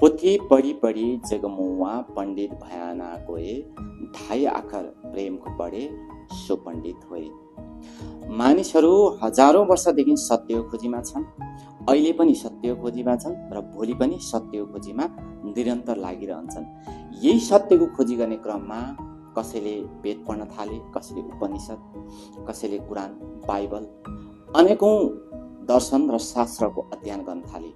पोथी पढी पढी जगमुवा पण्डित भयाना गए, ढाई आखर प्रेमको पढे सो पण्डित होए। मानिसहरू हजारौं वर्षदेखि सत्यको खोजीमा छन्, अहिले पनि सत्यको खोजीमा छन् र भोलि पनि सत्यको खोजीमा निरन्तर लागिरहन्छन्। यही सत्यको खोजी गर्ने क्रममा कसैले वेद पढ्न थाले, कसैले उपनिषद, कसैले कुरान, बाइबल, अनेकौं दर्शन र शास्त्रको अध्ययन गर्न थाले।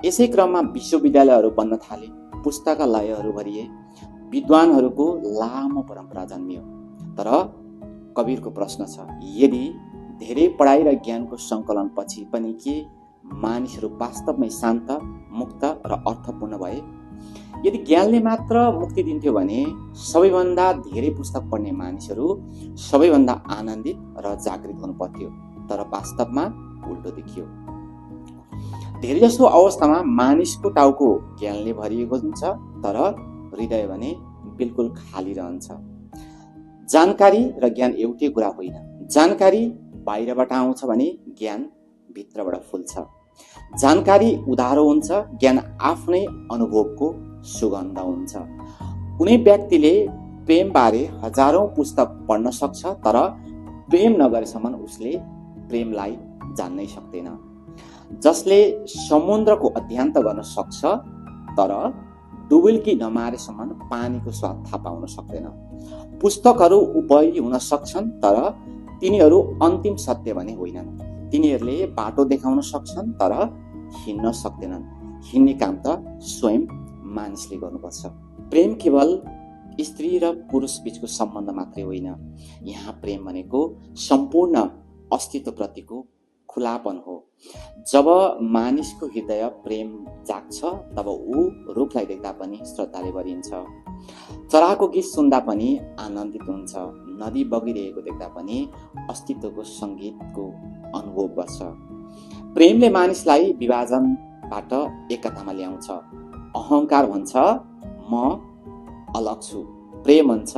यसै क्रममा विश्वविद्यालयहरू बन्न थाले, पुस्तकालयहरू भरिए, विद्वानहरूको लामो परम्परा जन्मियो। तर कबीरको प्रश्न छ, यदि धेरै पढाइ र ज्ञानको सङ्कलन पछि पनि के मानिसहरू वास्तवमै शान्त, मुक्त र अर्थपूर्ण भए? यदि ज्ञानले मात्र मुक्ति दिन्थ्यो भने सबैभन्दा धेरै पुस्तक पढ्ने मानिसहरू सबैभन्दा आनन्दित र जागृत हुनु पर्थ्यो। तर वास्तवमा उल्टो देखियो। धेरै जसो अवस्थामा मानिसको टाउको ज्ञानले भरिएको हुन्छ, तर हृदय भने बिल्कुल खाली रहन्छ। जानकारी र ज्ञान एउटै कुरा होइन। जानकारी बाहिरबाट आउँछ भने ज्ञान भित्रबाट फुल्छ। जानकारी उधारो हुन्छ, ज्ञान आफ्नै अनुभवको सुगन्ध हुन्छ। कुनै व्यक्तिले प्रेमबारे हजारौं पुस्तक पढ्न सक्छ, तर प्रेम नगरेसम्म उसले प्रेमलाई जान्नै सक्दैन। जसले समुद्रको अध्ययन त गर्न सक्छ, तर डुबुल्की नमारेसम्म पानीको स्वाद थाहा पाउन सक्दैन। पुस्तकहरू उपयोगी हुन सक्छन्, तर तिनीहरू अन्तिम सत्य भने होइनन्। तिनीहरूले बाटो देखाउन सक्छन्, तर हिँड्न सक्दैनन्। हिँड्ने काम त स्वयं मानिसले गर्नुपर्छ। प्रेम केवल स्त्री र पुरुष बीचको सम्बन्ध मात्रै होइन। यहाँ प्रेम भनेको सम्पूर्ण अस्तित्वप्रतिको खुलापन हो। जब मानिसको हृदय प्रेम जाग्छ, तब ऊ रुखलाई देख्दा पनि श्रद्धाले भरिन्छ, चराको गीत सुन्दा पनि आनन्दित हुन्छ, नदी बगिरहेको देख्दा पनि अस्तित्वको सङ्गीतको अनुभव गर्छ। प्रेमले मानिसलाई विभाजनबाट एकतामा ल्याउँछ। अहङ्कार भन्छ म अलग छु, प्रेम भन्छ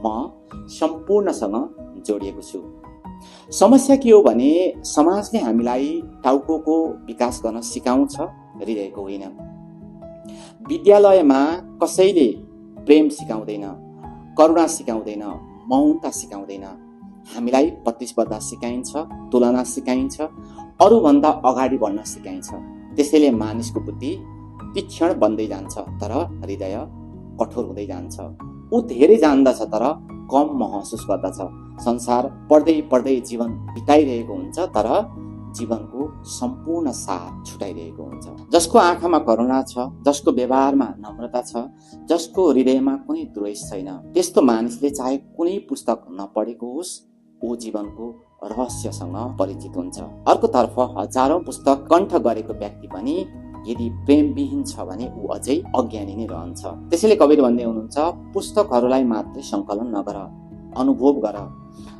म सम्पूर्णसँग जोडिएको छु। समस्या के हो भने समाजले हामीलाई टाउकोको विकास गर्न सिकाउँछ, हृदयको होइन। विद्यालयमा कसैले प्रेम सिकाउँदैन, करुणा सिकाउँदैन, मौनता सिकाउँदैन। हामीलाई प्रतिस्पर्धा सिकाइन्छ, तुलना सिकाइन्छ, अरूभन्दा अगाडि बढ्न सिकाइन्छ। त्यसैले मानिसको बुद्धि तीक्ष्ण बन्दै जान्छ, तर हृदय कठोर हुँदै जान्छ। ऊ धेरै जान्दछ, तर कम महसुस गर्दछ। संसार पढ्दै पढ्दै जीवन बिताइरहेको हुन्छ, तर जीवनको सम्पूर्ण सार छुटाइरहेको हुन्छ। जसको आँखामा करुणा छ, जसको व्यवहारमा नम्रता छ, जसको हृदयमा कुनै द्वेष छैन, त्यस्तो मानिसले चाहे कुनै पुस्तक नपढेको होस्, ऊ जीवनको रहस्यसँग परिचित हुन्छ। अर्कोतर्फ हजारौं पुस्तक कण्ठ गरेको व्यक्ति पनि यदि प्रेमविहीन छ भने ऊ अझै अज्ञानी नै रहन्छ। त्यसैले कबीर भन्दै हुनुहुन्छ, पुस्तकहरूलाई मात्रै सङ्कलन नगर, अनुभव गर,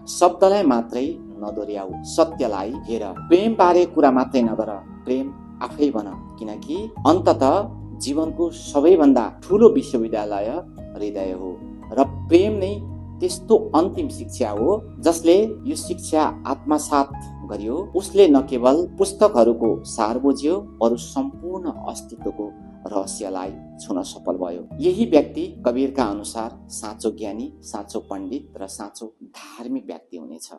शब्दलाई मात्रै नदोर्याऊ, सत्यलाई हेर। प्रेम बारे कुरा मात्रै नगर, प्रेम आफै बन, किनकि अन्ततः जीवनको सबैभन्दा ठुलो विश्वविद्यालय हृदय हो र प्रेम नै त्यस्तो अन्तिम शिक्षा हो जसले यो शिक्षा आत्मसात गरियो उसले न केवल पुस्तकहरूको सार बुझ्यो, बरु सम्पूर्ण अस्तित्वको रहस्यलाई छुन सफल भयो। यही व्यक्ति कबीरका अनुसार साँचो ज्ञानी, साँचो पण्डित र साँचो धार्मिक व्यक्ति हुनेछ।